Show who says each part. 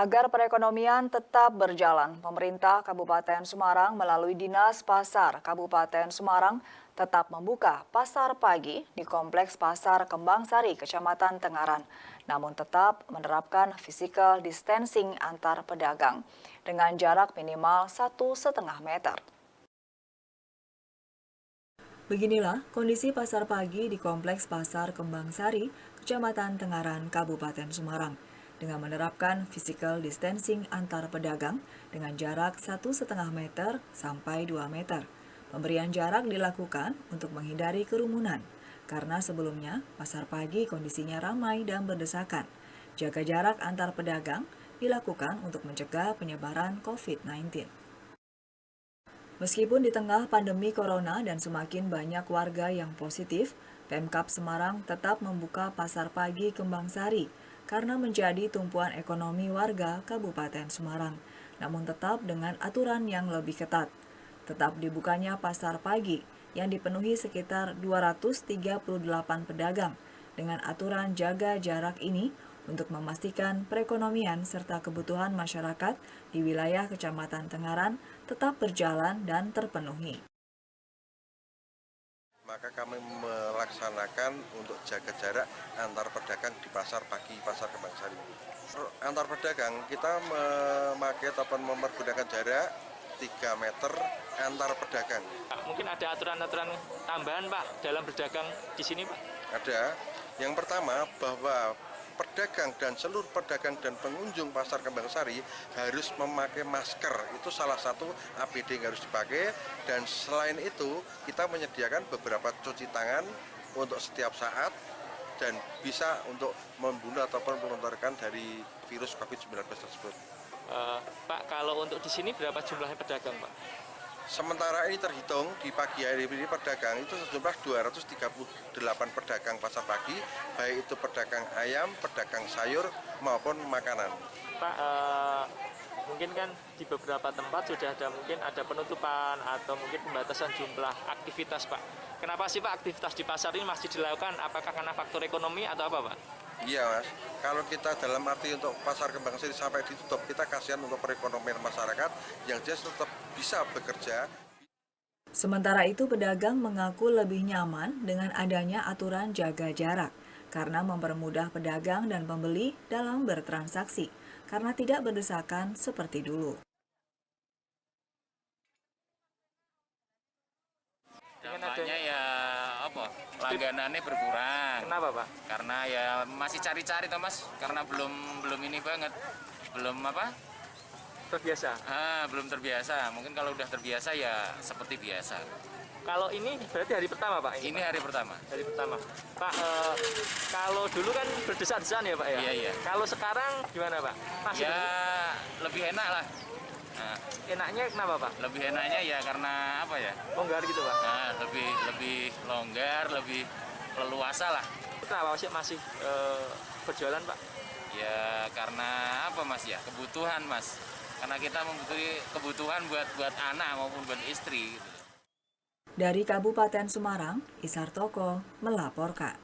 Speaker 1: Agar perekonomian tetap berjalan, pemerintah Kabupaten Semarang melalui Dinas Pasar Kabupaten Semarang tetap membuka pasar pagi di Kompleks Pasar Kembang Sari, Kecamatan Tengaran. Namun tetap menerapkan physical distancing antar pedagang dengan jarak minimal 1,5 meter. Beginilah kondisi pasar pagi di Kompleks Pasar Kembang Sari, Kecamatan Tengaran, Kabupaten Semarang, dengan menerapkan physical distancing antar pedagang dengan jarak 1,5 meter sampai 2 meter. Pemberian jarak dilakukan untuk menghindari kerumunan, karena sebelumnya pasar pagi kondisinya ramai dan berdesakan. Jaga jarak antar pedagang dilakukan untuk mencegah penyebaran COVID-19. Meskipun di tengah pandemi corona dan semakin banyak warga yang positif, Pemkab Semarang tetap membuka pasar pagi Kembang Sari karena menjadi tumpuan ekonomi warga Kabupaten Semarang, namun tetap dengan aturan yang lebih ketat. Tetap dibukanya pasar pagi yang dipenuhi sekitar 238 pedagang dengan aturan jaga jarak ini untuk memastikan perekonomian serta kebutuhan masyarakat di wilayah Kecamatan Tengaran tetap berjalan dan terpenuhi.
Speaker 2: Maka kami melaksanakan untuk jaga jarak antar pedagang di pasar pagi Pasar Kembang Sari. Antar pedagang kita memakai ataupun mempergunakan jarak 3 meter antar pedagang.
Speaker 3: Mungkin ada aturan-aturan tambahan Pak dalam berdagang di sini Pak?
Speaker 2: Ada. Yang pertama bahwa pedagang dan seluruh pedagang dan pengunjung Pasar Kembang Sari harus memakai masker. Itu salah satu APD yang harus dipakai. Dan selain itu kita menyediakan beberapa cuci tangan untuk setiap saat dan bisa untuk membunuh ataupun melontarkan dari virus COVID-19 tersebut.
Speaker 3: Pak, kalau untuk di sini berapa jumlahnya pedagang Pak?
Speaker 2: Sementara ini terhitung di pagi hari ini pedagang itu sejumlah 238 pedagang pasar pagi, baik itu pedagang ayam, pedagang sayur maupun makanan.
Speaker 3: Pak, mungkin kan di beberapa tempat sudah ada mungkin ada penutupan atau mungkin pembatasan jumlah aktivitas Pak. Kenapa sih Pak aktivitas di pasar ini masih dilakukan? Apakah karena faktor ekonomi atau apa Pak?
Speaker 2: Iya Mas, kalau kita dalam arti untuk Pasar Kembang Sari sampai ditutup, kita kasihan untuk perekonomian masyarakat yang jelas tetap bisa bekerja.
Speaker 1: Sementara itu, pedagang mengaku lebih nyaman dengan adanya aturan jaga jarak karena mempermudah pedagang dan pembeli dalam bertransaksi karena tidak berdesakan seperti dulu.
Speaker 4: Dampaknya ya apa? Langganannya berkurang.
Speaker 3: Kenapa Pak?
Speaker 4: Karena ya masih cari-cari toh Mas, karena belum ini banget. Belum apa?
Speaker 3: Terbiasa.
Speaker 4: Belum terbiasa. Mungkin kalau udah terbiasa ya seperti biasa.
Speaker 3: Kalau ini berarti hari pertama Pak?
Speaker 4: Ini hari pertama.
Speaker 3: Hari pertama. Pak, kalau dulu kan berdesak-desakan ya Pak ya?
Speaker 4: Iya, iya.
Speaker 3: Kalau sekarang gimana Pak? Masih
Speaker 4: Ya lebih enak lah. Nah,
Speaker 3: enaknya kenapa Pak?
Speaker 4: lebih enaknya ya karena apa ya?
Speaker 3: Longgar gitu Pak?
Speaker 4: Lebih longgar, lebih leluasa lah.
Speaker 3: Kenapa masih berjualan Pak?
Speaker 4: Ya karena apa Mas ya? Kebutuhan Mas. Karena kita membutuhkan kebutuhan buat anak maupun buat istri. Gitu.
Speaker 1: Dari Kabupaten Semarang, Isar Toko melaporkan.